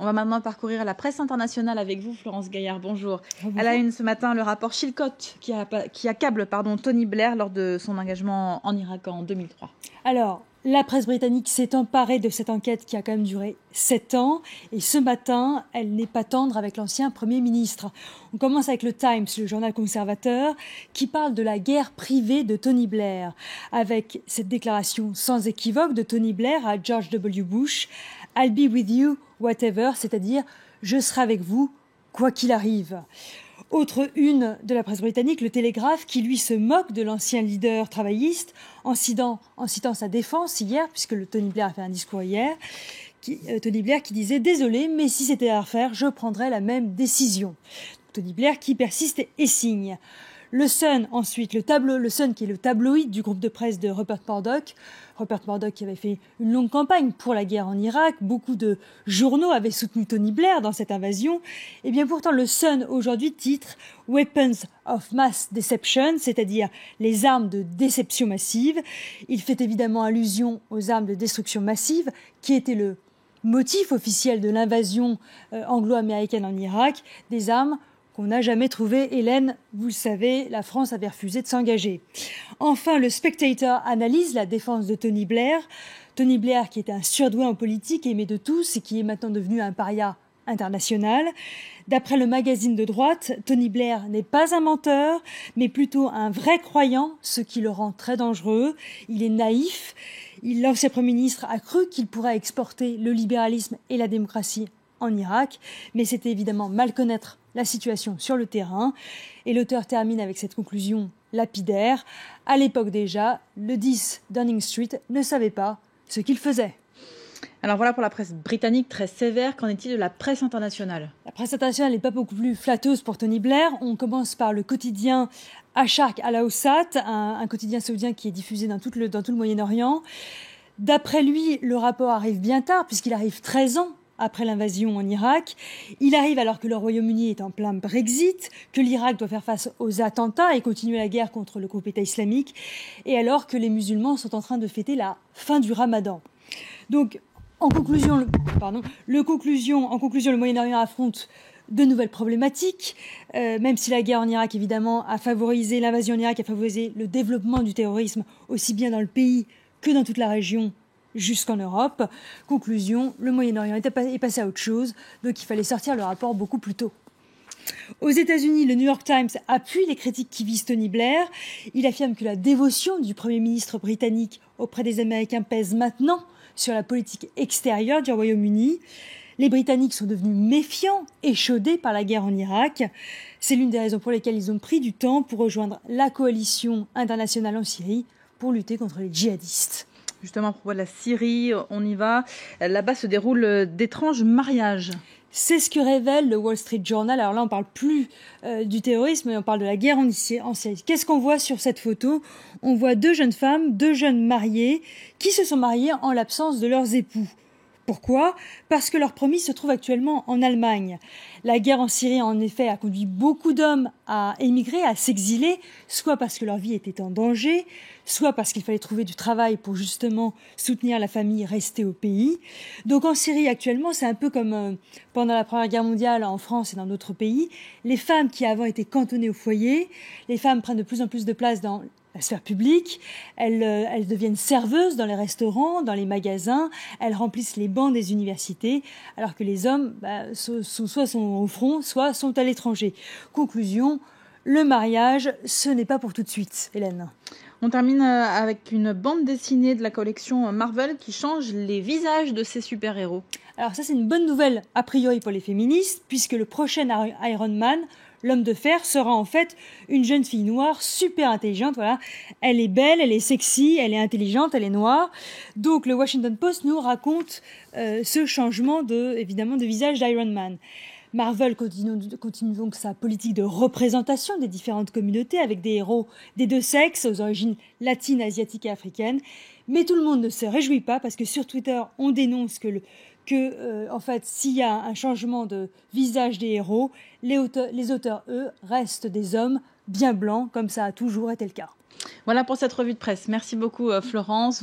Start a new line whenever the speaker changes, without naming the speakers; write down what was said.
On va maintenant parcourir la presse internationale avec vous, Florence Gaillard. Bonjour.
Bonjour.
À la une ce matin, le rapport Chilcot qui accable Tony Blair lors de son engagement en Irak en 2003.
Alors, la presse britannique s'est emparée de cette enquête qui a quand même duré 7 ans. Et ce matin, elle n'est pas tendre avec l'ancien Premier ministre. On commence avec le Times, le journal conservateur, qui parle de la guerre privée de Tony Blair, avec cette déclaration sans équivoque de Tony Blair à George W. Bush, « I'll be with you, whatever », c'est-à-dire « je serai avec vous, quoi qu'il arrive ». Autre une de la presse britannique, le Télégraphe, qui lui se moque de l'ancien leader travailliste en citant sa défense hier, puisque le Tony Blair a fait un discours hier, Tony Blair qui disait « Désolé, mais si c'était à refaire, je prendrais la même décision ». Tony Blair qui persiste et signe. Le Sun, ensuite, le Sun qui est le tabloïd du groupe de presse de Rupert Murdoch. Rupert Murdoch qui avait fait une longue campagne pour la guerre en Irak. Beaucoup de journaux avaient soutenu Tony Blair dans cette invasion. Et bien pourtant, le Sun aujourd'hui titre « Weapons of Mass Deception », c'est-à-dire les armes de déception massive. Il fait évidemment allusion aux armes de destruction massive qui étaient le motif officiel de l'invasion anglo-américaine en Irak, des armes qu'on n'a jamais trouvé. Hélène, vous le savez, la France avait refusé de s'engager. Enfin, le Spectator analyse la défense de Tony Blair. Tony Blair qui était un surdoué en politique, aimé de tous et qui est maintenant devenu un paria international. D'après le magazine de droite, Tony Blair n'est pas un menteur, mais plutôt un vrai croyant, ce qui le rend très dangereux. Il est naïf. L'ancien Premier ministre a cru qu'il pourrait exporter le libéralisme et la démocratie en Irak, mais c'était évidemment mal connaître la situation sur le terrain. Et l'auteur termine avec cette conclusion lapidaire. À l'époque déjà, le 10 Downing Street ne savait pas ce qu'il faisait.
Alors voilà pour la presse britannique, très sévère. Qu'en est-il de la presse internationale ?
La presse internationale n'est pas beaucoup plus flatteuse pour Tony Blair. On commence par le quotidien Asharq al-Awsat, un quotidien saoudien qui est diffusé dans tout le Moyen-Orient. D'après lui, le rapport arrive bien tard, puisqu'il arrive 13 ans après l'invasion en Irak. Il arrive alors que le Royaume-Uni est en plein Brexit, que l'Irak doit faire face aux attentats et continuer la guerre contre le groupe État islamique, et alors que les musulmans sont en train de fêter la fin du Ramadan. Donc, en conclusion, le Moyen-Orient affronte de nouvelles problématiques, même si la guerre en Irak, évidemment, l'invasion en Irak a favorisé le développement du terrorisme, aussi bien dans le pays que dans toute la région, jusqu'en Europe. Conclusion, le Moyen-Orient est passé à autre chose, donc il fallait sortir le rapport beaucoup plus tôt. Aux États-Unis, le New York Times appuie les critiques qui visent Tony Blair. Il affirme que la dévotion du Premier ministre britannique auprès des Américains pèse maintenant sur la politique extérieure du Royaume-Uni. Les Britanniques sont devenus méfiants, échaudés par la guerre en Irak. C'est l'une des raisons pour lesquelles ils ont pris du temps pour rejoindre la coalition internationale en Syrie pour lutter contre les djihadistes.
Justement, à propos de la Syrie, on y va. Là-bas se déroulent d'étranges mariages.
C'est ce que révèle le Wall Street Journal. Alors là, on ne parle plus du terrorisme, mais on parle de la guerre en Syrie. Qu'est-ce qu'on voit sur cette photo ? On voit 2 jeunes femmes, 2 jeunes mariés, qui se sont mariés en l'absence de leurs époux. Pourquoi ? Parce que leur promis se trouve actuellement en Allemagne. La guerre en Syrie, en effet, a conduit beaucoup d'hommes à émigrer, à s'exiler, soit parce que leur vie était en danger, soit parce qu'il fallait trouver du travail pour justement soutenir la famille restée au pays. Donc en Syrie, actuellement, c'est un peu comme pendant la Première Guerre mondiale en France et dans d'autres pays. Les femmes qui avant étaient cantonnées au foyer, les femmes prennent de plus en plus de place dans la sphère publique, elles deviennent serveuses dans les restaurants, dans les magasins, elles remplissent les bancs des universités, alors que les hommes soit sont au front, soit sont à l'étranger. Conclusion, le mariage, ce n'est pas pour tout de suite, Hélène.
On termine avec une bande dessinée de la collection Marvel qui change les visages de ses super-héros.
Alors ça, c'est une bonne nouvelle, a priori pour les féministes, puisque le prochain Iron Man, l'homme de fer, sera en fait une jeune fille noire super intelligente. Voilà, elle est belle, elle est sexy, elle est intelligente, elle est noire. Donc le Washington Post nous raconte ce changement évidemment de visage d'Iron Man. Marvel continue donc sa politique de représentation des différentes communautés avec des héros des 2 sexes aux origines latines, asiatiques et africaines. Mais tout le monde ne se réjouit pas parce que sur Twitter, on dénonce en fait, s'il y a un changement de visage des héros, les auteurs, eux, restent des hommes bien blancs, comme ça a toujours été le cas.
Voilà pour cette revue de presse. Merci beaucoup, Florence.